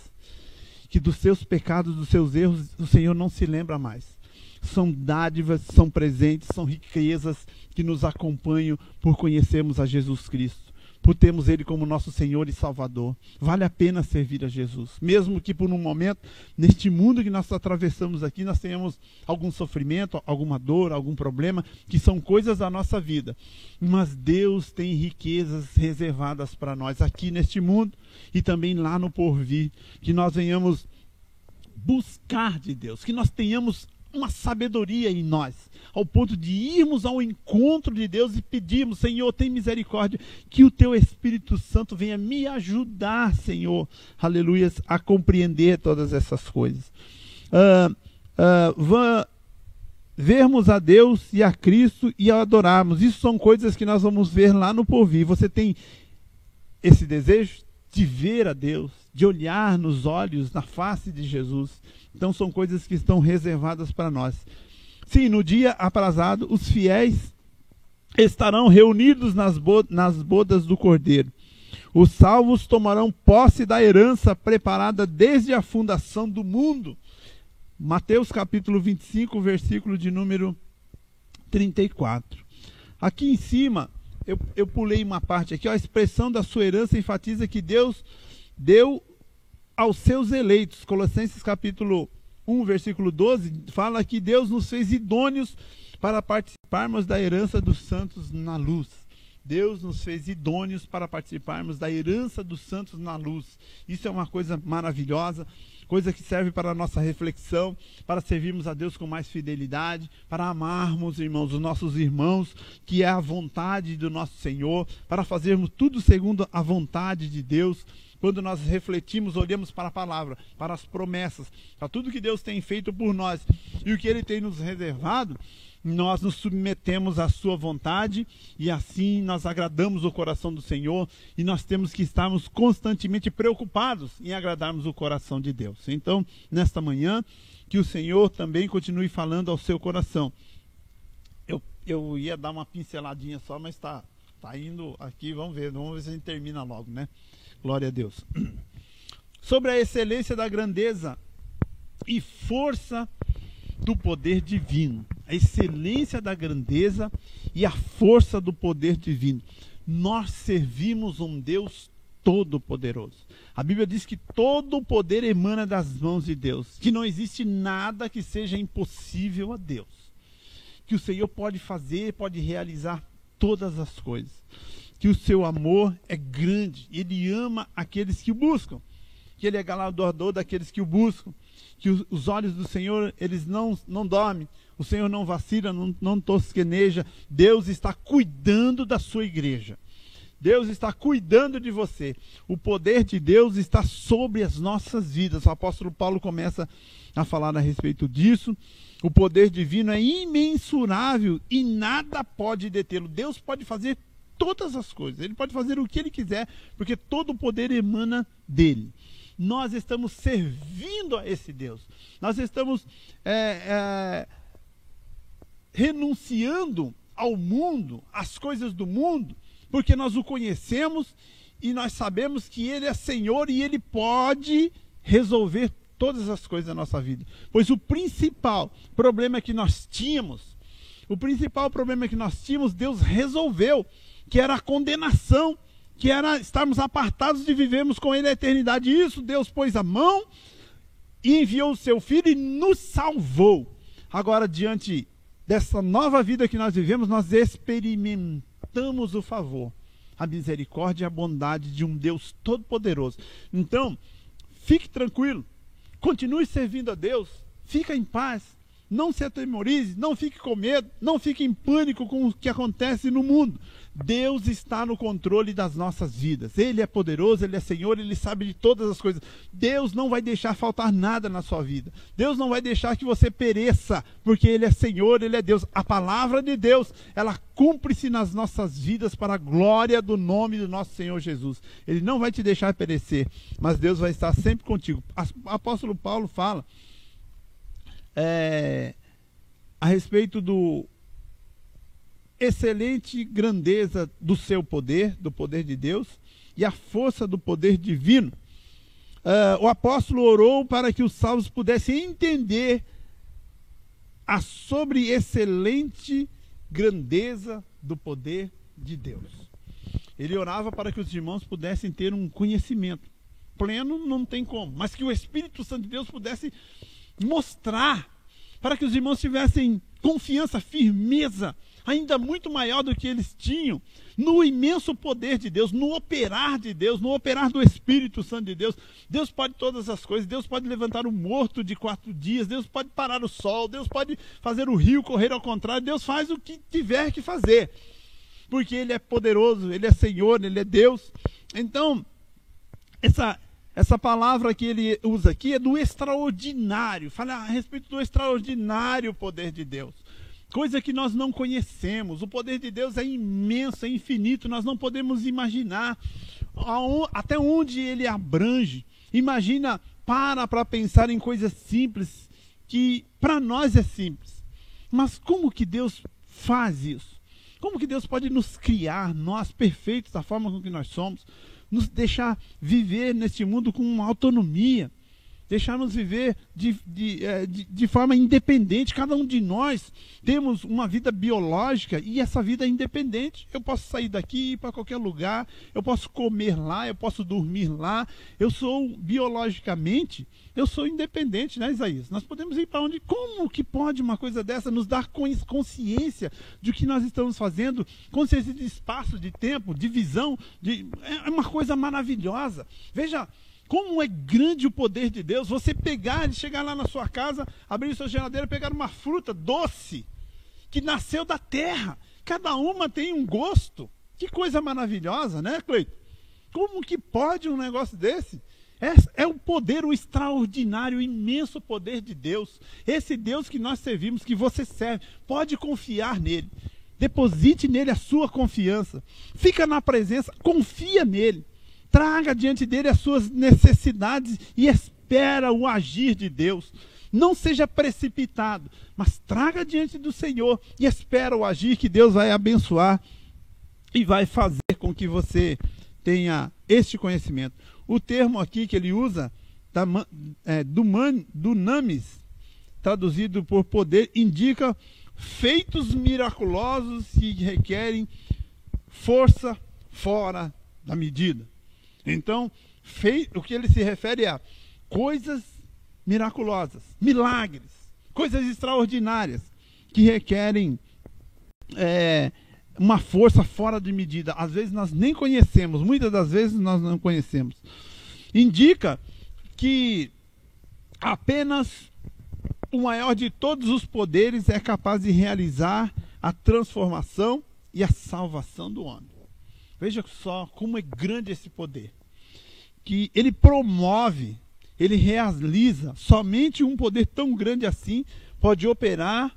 Que dos seus pecados, dos seus erros, o Senhor não se lembra mais. São dádivas, são presentes, são riquezas que nos acompanham por conhecermos a Jesus Cristo, por termos Ele como nosso Senhor e Salvador. Vale a pena servir a Jesus, mesmo que por um momento, neste mundo que nós atravessamos aqui, nós tenhamos algum sofrimento, alguma dor, algum problema, que são coisas da nossa vida. Mas Deus tem riquezas reservadas para nós aqui neste mundo e também lá no porvir, que nós venhamos buscar de Deus, que nós tenhamos uma sabedoria em nós, ao ponto de irmos ao encontro de Deus e pedirmos: Senhor, tem misericórdia, que o teu Espírito Santo venha me ajudar, Senhor, aleluias, a compreender todas essas coisas. Vermos a Deus e a Cristo e a adorarmos, isso são coisas que nós vamos ver lá no porvir. Você tem esse desejo de ver a Deus, de olhar nos olhos, na face de Jesus? Então são coisas que estão reservadas para nós. Sim, no dia aprazado, os fiéis estarão reunidos nas bodas do Cordeiro. Os salvos tomarão posse da herança preparada desde a fundação do mundo. Mateus capítulo 25, versículo de número 34. Aqui em cima, eu pulei uma parte aqui, ó, a expressão da sua herança enfatiza que Deus deu aos seus eleitos. Colossenses capítulo 1, versículo 12, fala que Deus nos fez idôneos para participarmos da herança dos santos na luz. Deus nos fez idôneos para participarmos da herança dos santos na luz. Isso é uma coisa maravilhosa, coisa que serve para a nossa reflexão, para servirmos a Deus com mais fidelidade, para amarmos, irmãos, os nossos irmãos, que é a vontade do nosso Senhor, para fazermos tudo segundo a vontade de Deus. Quando nós refletimos, olhamos para a palavra, para as promessas, para tudo que Deus tem feito por nós e o que Ele tem nos reservado, nós nos submetemos à sua vontade e assim nós agradamos o coração do Senhor, e nós temos que estarmos constantemente preocupados em agradarmos o coração de Deus. Então, nesta manhã, que o Senhor também continue falando ao seu coração. Eu ia dar uma pinceladinha só, mas está indo aqui, vamos ver se a gente termina logo, né? Glória a Deus. Sobre a excelência da grandeza e força do poder divino. A excelência da grandeza e a força do poder divino. Nós servimos um Deus todo-poderoso. A Bíblia diz que todo o poder emana das mãos de Deus, que não existe nada que seja impossível a Deus, que o Senhor pode fazer, pode realizar todas as coisas, que o seu amor é grande, Ele ama aqueles que o buscam, que Ele é galardoador daqueles que o buscam, que os olhos do Senhor, eles não dormem, o Senhor não vacila, não tosqueneja. Deus está cuidando da sua igreja, Deus está cuidando de você, o poder de Deus está sobre as nossas vidas. O apóstolo Paulo começa a falar a respeito disso. O poder divino é imensurável e nada pode detê-lo. Deus pode fazer todas as coisas, Ele pode fazer o que Ele quiser, porque todo o poder emana dEle. Nós estamos servindo a esse Deus, nós estamos renunciando ao mundo, às coisas do mundo, porque nós o conhecemos e nós sabemos que Ele é Senhor e Ele pode resolver todas as coisas da nossa vida. Pois o principal problema que nós tínhamos, Deus resolveu, que era a condenação, que era estarmos apartados de vivermos com Ele a eternidade. Isso Deus pôs a mão e enviou o seu Filho e nos salvou. Agora, diante dessa nova vida que nós vivemos, nós experimentamos o favor, a misericórdia e a bondade de um Deus todo-poderoso. Então, fique tranquilo, continue servindo a Deus, fica em paz, não se atemorize, não fique com medo, não fique em pânico com o que acontece no mundo. Deus está no controle das nossas vidas. Ele é poderoso, Ele é Senhor, Ele sabe de todas as coisas. Deus não vai deixar faltar nada na sua vida. Deus não vai deixar que você pereça, porque Ele é Senhor, Ele é Deus. A palavra de Deus, ela cumpre-se nas nossas vidas para a glória do nome do nosso Senhor Jesus. Ele não vai te deixar perecer, mas Deus vai estar sempre contigo. O apóstolo Paulo fala a respeito do excelente grandeza do seu poder, do poder de Deus, e a força do poder divino. O apóstolo orou para que os salvos pudessem entender a sobre excelente grandeza do poder de Deus. Ele orava para que os irmãos pudessem ter um conhecimento pleno, não tem como, mas que o Espírito Santo de Deus pudesse mostrar, para que os irmãos tivessem confiança, firmeza, ainda muito maior do que eles tinham, no imenso poder de Deus, no operar de Deus, no operar do Espírito Santo de Deus. Deus pode todas as coisas, Deus pode levantar o morto de 4 dias, Deus pode parar o sol, Deus pode fazer o rio correr ao contrário, Deus faz o que tiver que fazer, porque Ele é poderoso, Ele é Senhor, Ele é Deus. Então, essa palavra que ele usa aqui é do extraordinário, fala a respeito do extraordinário poder de Deus, coisa que nós não conhecemos. O poder de Deus é imenso, é infinito, nós não podemos imaginar até onde ele abrange. Imagina, para pensar em coisas simples, que para nós é simples, mas como que Deus faz isso? Como que Deus pode nos criar, nós perfeitos da forma com que nós somos, nos deixar viver neste mundo com uma autonomia, deixar-nos viver de forma independente. Cada um de nós temos uma vida biológica e essa vida é independente. Eu posso sair daqui e ir para qualquer lugar, eu posso comer lá, eu posso dormir lá. Eu sou, biologicamente, eu sou independente, né, Isaías? Nós podemos ir para onde? Como que pode uma coisa dessa nos dar consciência de o que nós estamos fazendo, consciência de espaço, de tempo, de visão, é uma coisa maravilhosa. Veja como é grande o poder de Deus. Você pegar, chegar lá na sua casa, abrir sua geladeira, pegar uma fruta doce, que nasceu da terra. Cada uma tem um gosto. Que coisa maravilhosa, né, Cleiton? Como que pode um negócio desse? É o poder, o extraordinário, o imenso poder de Deus. Esse Deus que nós servimos, que você serve, pode confiar nele. Deposite nele a sua confiança. Fica na presença, confia nele. Traga diante dele as suas necessidades e espera o agir de Deus. Não seja precipitado, mas traga diante do Senhor e espera o agir que Deus vai abençoar e vai fazer com que você tenha este conhecimento. O termo aqui que ele usa, dunamis, traduzido por poder, indica feitos miraculosos que requerem força fora da medida. Então, o que ele se refere a coisas miraculosas, milagres, coisas extraordinárias, que requerem uma força fora de medida. Às vezes nós nem conhecemos, muitas das vezes nós não conhecemos. Indica que apenas o maior de todos os poderes é capaz de realizar a transformação e a salvação do homem. Veja só como é grande esse poder. Que ele promove, ele realiza. Somente um poder tão grande assim pode operar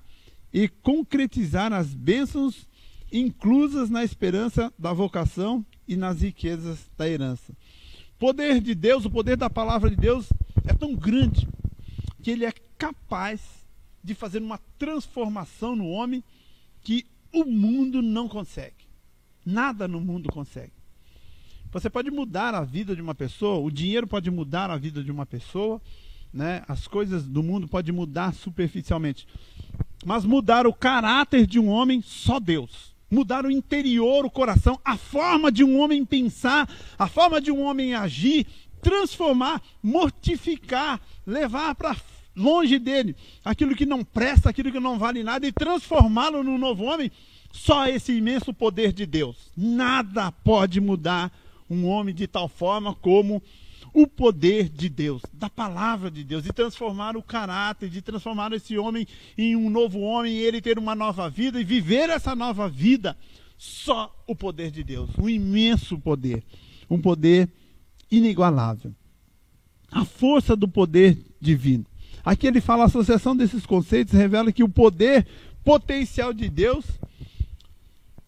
e concretizar as bênçãos inclusas na esperança da vocação e nas riquezas da herança. O poder de Deus, o poder da palavra de Deus é tão grande que ele é capaz de fazer uma transformação no homem que o mundo não consegue. Nada no mundo consegue. Você pode mudar a vida de uma pessoa, o dinheiro pode mudar a vida de uma pessoa, né? As coisas do mundo podem mudar superficialmente. Mas mudar o caráter de um homem, só Deus. Mudar o interior, o coração, a forma de um homem pensar, a forma de um homem agir, transformar, mortificar, levar para longe dele aquilo que não presta, aquilo que não vale nada e transformá-lo num novo homem. Só esse imenso poder de Deus. Nada pode mudar um homem de tal forma como o poder de Deus, da palavra de Deus, de transformar o caráter, de transformar esse homem em um novo homem, e ele ter uma nova vida e viver essa nova vida. Só o poder de Deus, um imenso poder, um poder inigualável. A força do poder divino. Aqui ele fala, a associação desses conceitos revela que o poder potencial de Deus,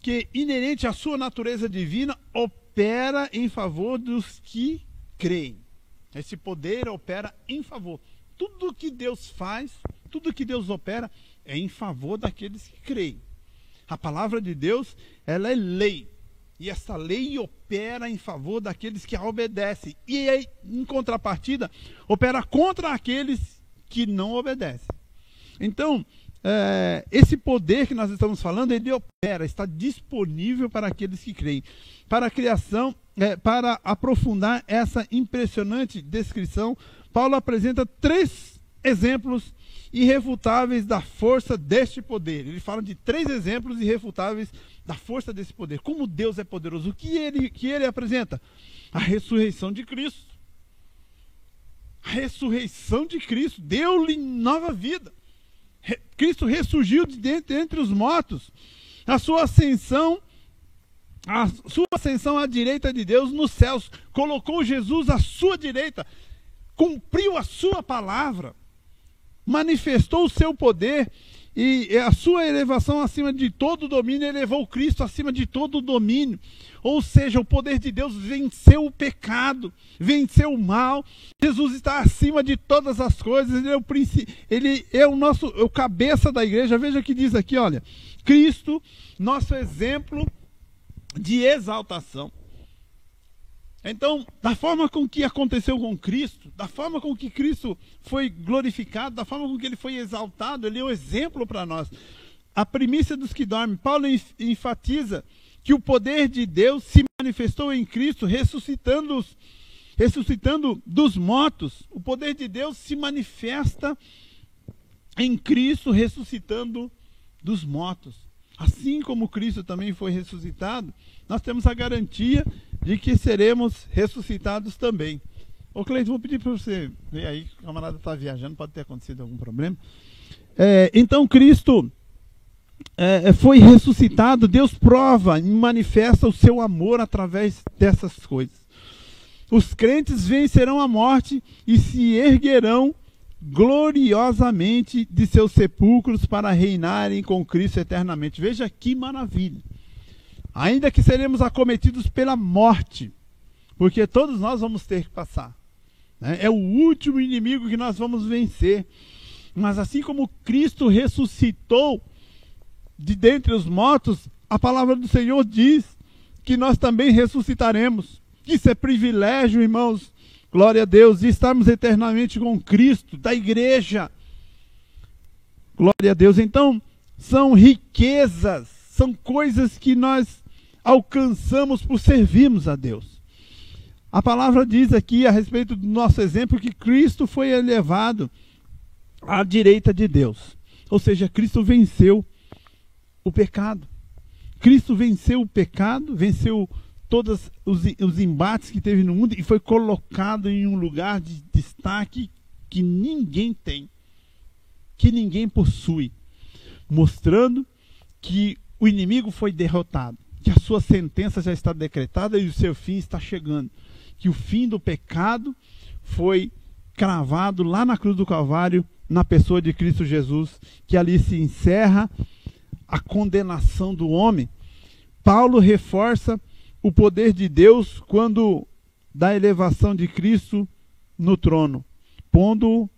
que é inerente à sua natureza divina, opera em favor dos que creem. Esse poder opera em favor. Tudo que Deus faz, tudo que Deus opera é em favor daqueles que creem. A palavra de Deus, ela é lei. E essa lei opera em favor daqueles que a obedecem. E em contrapartida, opera contra aqueles que não obedecem. Então, esse poder que nós estamos falando, ele opera, está disponível para aqueles que creem. Para a criação, para aprofundar essa impressionante descrição, Paulo apresenta 3 exemplos irrefutáveis da força deste poder. Ele fala de 3 exemplos irrefutáveis da força desse poder. Como Deus é poderoso. O que ele apresenta? A ressurreição de Cristo. A ressurreição de Cristo deu-lhe nova vida. Cristo ressurgiu de entre os mortos. A sua ascensão à direita de Deus nos céus, colocou Jesus à sua direita, cumpriu a sua palavra, manifestou o seu poder, e a sua elevação acima de todo domínio elevou Cristo acima de todo domínio. Ou seja, o poder de Deus venceu o pecado, venceu o mal. Jesus está acima de todas as coisas. Ele é o cabeça da igreja. Veja o que diz aqui, olha. Cristo, nosso exemplo de exaltação. Então, da forma com que aconteceu com Cristo, da forma com que Cristo foi glorificado, da forma com que ele foi exaltado, ele é um exemplo para nós. A primícia dos que dormem. Paulo enfatiza que o poder de Deus se manifestou em Cristo, ressuscitando dos mortos. O poder de Deus se manifesta em Cristo, ressuscitando dos mortos. Assim como Cristo também foi ressuscitado, nós temos a garantia de que seremos ressuscitados também. Ô Cleiton, vou pedir para você ver aí, o camarada está viajando, pode ter acontecido algum problema. Então Cristo foi ressuscitado, Deus prova e manifesta o seu amor através dessas coisas. Os crentes vencerão a morte e se erguerão gloriosamente de seus sepulcros para reinarem com Cristo eternamente. Veja que maravilha. Ainda que seremos acometidos pela morte, porque todos nós vamos ter que passar, né? É o último inimigo que nós vamos vencer. Mas assim como Cristo ressuscitou de dentre os mortos, a palavra do Senhor diz que nós também ressuscitaremos. Isso é privilégio, irmãos. Glória a Deus. De estarmos eternamente com Cristo, da igreja. Glória a Deus. Então, são riquezas, são coisas que nós alcançamos por servirmos a Deus. A palavra diz aqui a respeito do nosso exemplo que Cristo foi elevado à direita de Deus. Ou seja, Cristo venceu o pecado. Cristo venceu o pecado, venceu todos os embates que teve no mundo e foi colocado em um lugar de destaque que ninguém tem, que ninguém possui, mostrando que o inimigo foi derrotado, que a sua sentença já está decretada e o seu fim está chegando, que o fim do pecado foi cravado lá na cruz do Calvário, na pessoa de Cristo Jesus, que ali se encerra a condenação do homem. Paulo reforça o poder de Deus quando da elevação de Cristo no trono, pondo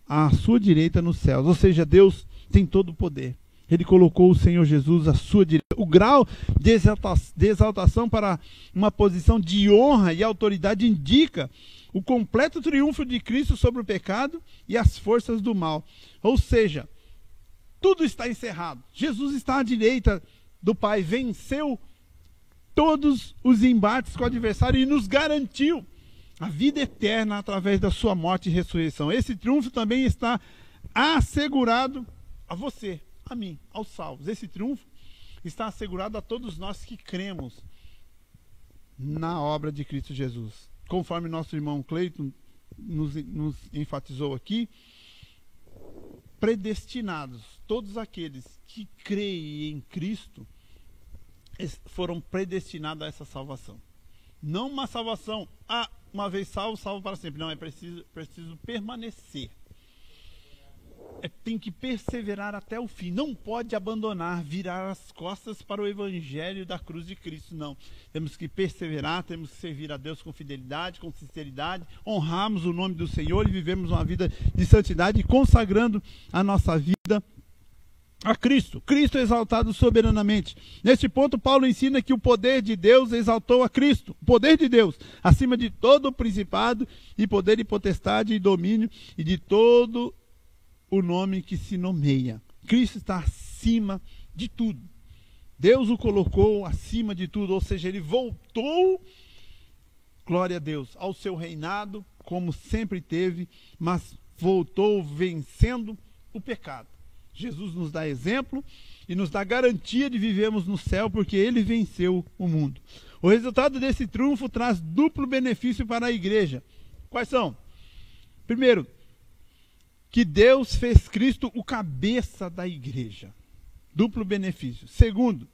à sua direita nos céus. Ou seja, Deus tem todo o poder. Ele colocou o Senhor Jesus à sua direita. O grau de exaltação para uma posição de honra e autoridade indica o completo triunfo de Cristo sobre o pecado e as forças do mal. Ou seja, tudo está encerrado. Jesus está à direita do Pai, venceu todos os embates com o adversário e nos garantiu a vida eterna através da sua morte e ressurreição. Esse triunfo também está assegurado a você, a mim, aos salvos. Esse triunfo está assegurado a todos nós que cremos na obra de Cristo Jesus. Conforme nosso irmão Cleiton nos enfatizou aqui, predestinados, todos aqueles que creem em Cristo foram predestinados a essa salvação. Não uma salvação, uma vez salvo, salvo para sempre. Não, é preciso permanecer. Tem que perseverar até o fim. Não pode abandonar, virar as costas para o evangelho da cruz de Cristo. Não. Temos que perseverar, temos que servir a Deus com fidelidade, com sinceridade, honrarmos o nome do Senhor e vivemos uma vida de santidade, consagrando a nossa vida a Cristo. Cristo exaltado soberanamente. Neste ponto, Paulo ensina que o poder de Deus exaltou a Cristo. O poder de Deus, acima de todo o principado e poder e potestade e domínio e de todo o nome que se nomeia. Cristo está acima de tudo. Deus o colocou acima de tudo, ou seja, ele voltou, glória a Deus, ao seu reinado, como sempre teve, mas voltou vencendo o pecado. Jesus nos dá exemplo e nos dá garantia de vivermos no céu, porque ele venceu o mundo. O resultado desse triunfo traz duplo benefício para a igreja. Quais são? Primeiro, que Deus fez Cristo o cabeça da igreja. Duplo benefício. Segundo,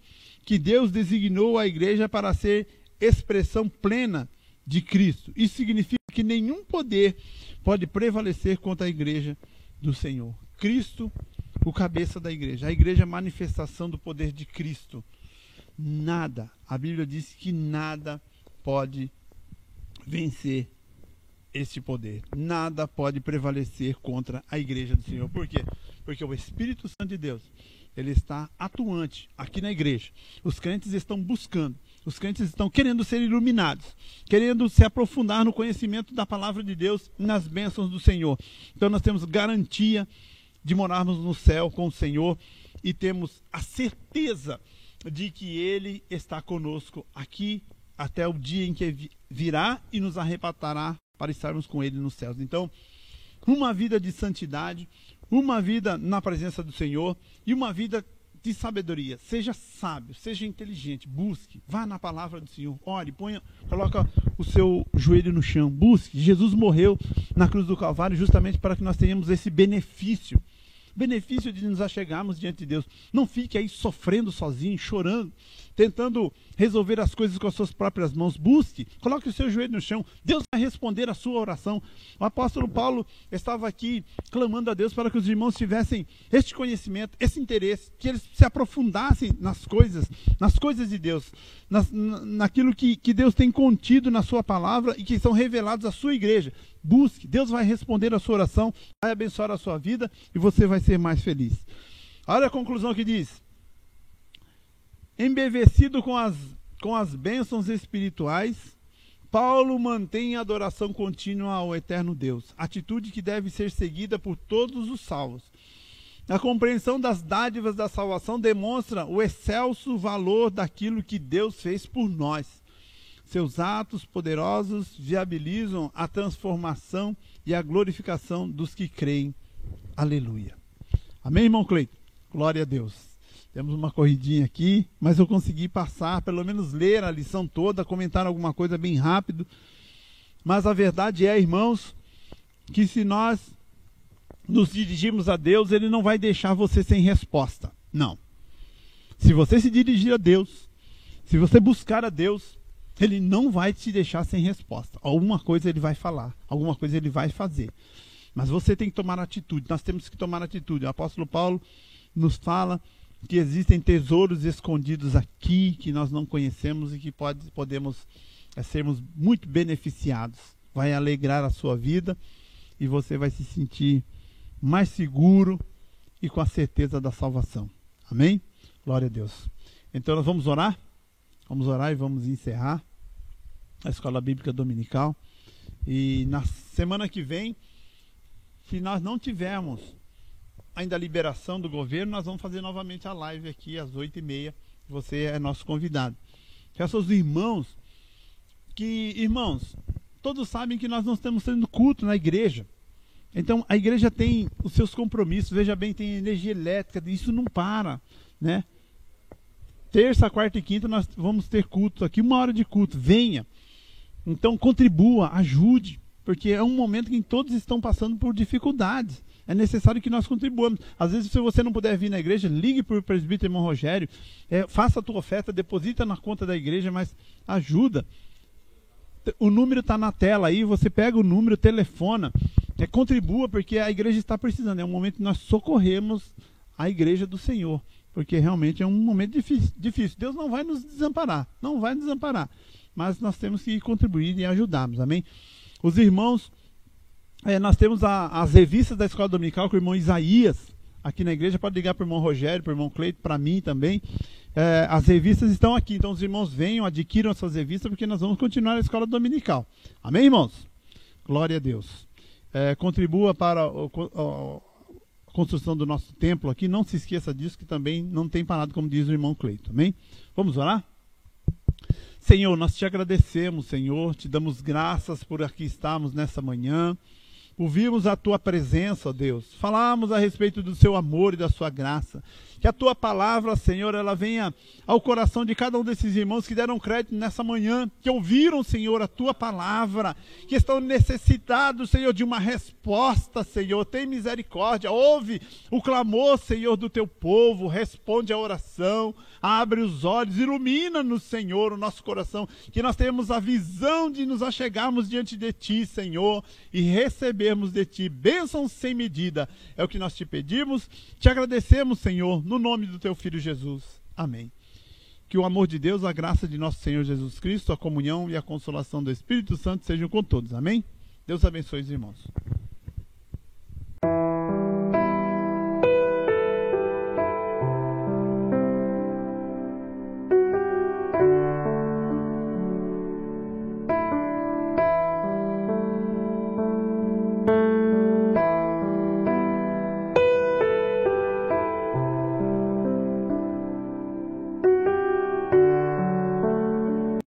que Deus designou a igreja para ser expressão plena de Cristo. Isso significa que nenhum poder pode prevalecer contra a igreja do Senhor. Cristo, o cabeça da igreja. A igreja é a manifestação do poder de Cristo. Nada, a Bíblia diz que nada pode vencer este poder. Nada pode prevalecer contra a igreja do Senhor. Por quê? Porque o Espírito Santo de Deus, ele está atuante aqui na igreja. Os crentes estão buscando. Os crentes estão querendo ser iluminados, querendo se aprofundar no conhecimento da palavra de Deus e nas bênçãos do Senhor. Então nós temos garantia de morarmos no céu com o Senhor e temos a certeza de que Ele está conosco aqui até o dia em que virá e nos arrebatará para estarmos com Ele nos céus. Então, uma vida de santidade, uma vida na presença do Senhor e uma vida de sabedoria. Seja sábio, seja inteligente, busque, vá na palavra do Senhor, ore, coloca o seu joelho no chão, busque. Jesus morreu na cruz do Calvário justamente para que nós tenhamos esse benefício de nos achegarmos diante de Deus. Não fique aí sofrendo sozinho, chorando, tentando resolver as coisas com as suas próprias mãos. Busque, coloque o seu joelho no chão. Deus vai responder a sua oração. O apóstolo Paulo estava aqui clamando a Deus para que os irmãos tivessem este conhecimento, esse interesse, que eles se aprofundassem nas coisas de Deus, naquilo que Deus tem contido na sua palavra e que são revelados à sua igreja. Busque, Deus vai responder a sua oração, vai abençoar a sua vida e você vai ser mais feliz. Olha a conclusão que diz: embevecido com as bênçãos espirituais, Paulo mantém a adoração contínua ao eterno Deus, atitude que deve ser seguida por todos os salvos. A compreensão das dádivas da salvação demonstra o excelso valor daquilo que Deus fez por nós. Seus atos poderosos viabilizam a transformação e a glorificação dos que creem. Aleluia. Amém, irmão Cleiton? Glória a Deus. Temos uma corridinha aqui, mas eu consegui passar, pelo menos ler a lição toda, comentar alguma coisa bem rápido. Mas a verdade é, irmãos, que se nós nos dirigirmos a Deus, Ele não vai deixar você sem resposta. Não. Se você se dirigir a Deus, se você buscar a Deus, Ele não vai te deixar sem resposta. Alguma coisa Ele vai falar, alguma coisa Ele vai fazer. Mas você tem que tomar atitude, nós temos que tomar atitude. O apóstolo Paulo nos fala que existem tesouros escondidos aqui, que nós não conhecemos e que podemos sermos muito beneficiados. Vai alegrar a sua vida e você vai se sentir mais seguro e com a certeza da salvação. Amém? Glória a Deus. Então nós vamos orar? Vamos orar e vamos encerrar a Escola Bíblica Dominical. E na semana que vem, se nós não tivermos ainda a liberação do governo, nós vamos fazer novamente a live aqui às 8h30. Você é nosso convidado. Peço aos irmãos que, irmãos, todos sabem que nós não estamos tendo culto na igreja. Então a igreja tem os seus compromissos. Veja bem, tem energia elétrica, isso não para, né? Terça, quarta e quinta nós vamos ter culto aqui, 1 hora de culto, venha. Então contribua, ajude, porque é um momento em que todos estão passando por dificuldades. É necessário que nós contribuamos. Às vezes, se você não puder vir na igreja, ligue para o presbítero irmão Rogério, faça a tua oferta, deposita na conta da igreja, mas ajuda. O número está na tela aí, você pega o número, telefona, contribua, porque a igreja está precisando. É um momento que nós socorremos a igreja do Senhor, porque realmente é um momento difícil. Deus não vai nos desamparar, mas nós temos que contribuir e ajudarmos, amém? Os irmãos, nós temos as revistas da Escola Dominical com o irmão Isaías, aqui na igreja. Pode ligar para o irmão Rogério, para o irmão Cleiton, para mim também. As revistas estão aqui, então os irmãos venham, adquiram essas revistas, porque nós vamos continuar a Escola Dominical. Amém, irmãos? Glória a Deus. Contribua para a construção do nosso templo aqui. Não se esqueça disso, que também não tem parado, como diz o irmão Cleiton. Amém? Vamos orar? Senhor, nós te agradecemos, Senhor, te damos graças por aqui estarmos nessa manhã. ouvimos a tua presença, ó Deus, falamos a respeito do seu amor e da sua graça. Que a tua palavra, Senhor, ela venha ao coração de cada um desses irmãos que deram crédito nessa manhã, que ouviram, Senhor, a tua palavra, que estão necessitados, Senhor, de uma resposta, Senhor. Tem misericórdia, ouve o clamor, Senhor, do teu povo, responde a oração, abre os olhos, ilumina-nos, Senhor, o nosso coração, que nós tenhamos a visão de nos achegarmos diante de ti, Senhor, e recebermos de ti bênçãos sem medida. É o que nós te pedimos, te agradecemos, Senhor, no nome do teu Filho Jesus. Amém. Que o amor de Deus, a graça de nosso Senhor Jesus Cristo, a comunhão e a consolação do Espírito Santo sejam com todos. Amém? Deus abençoe os irmãos.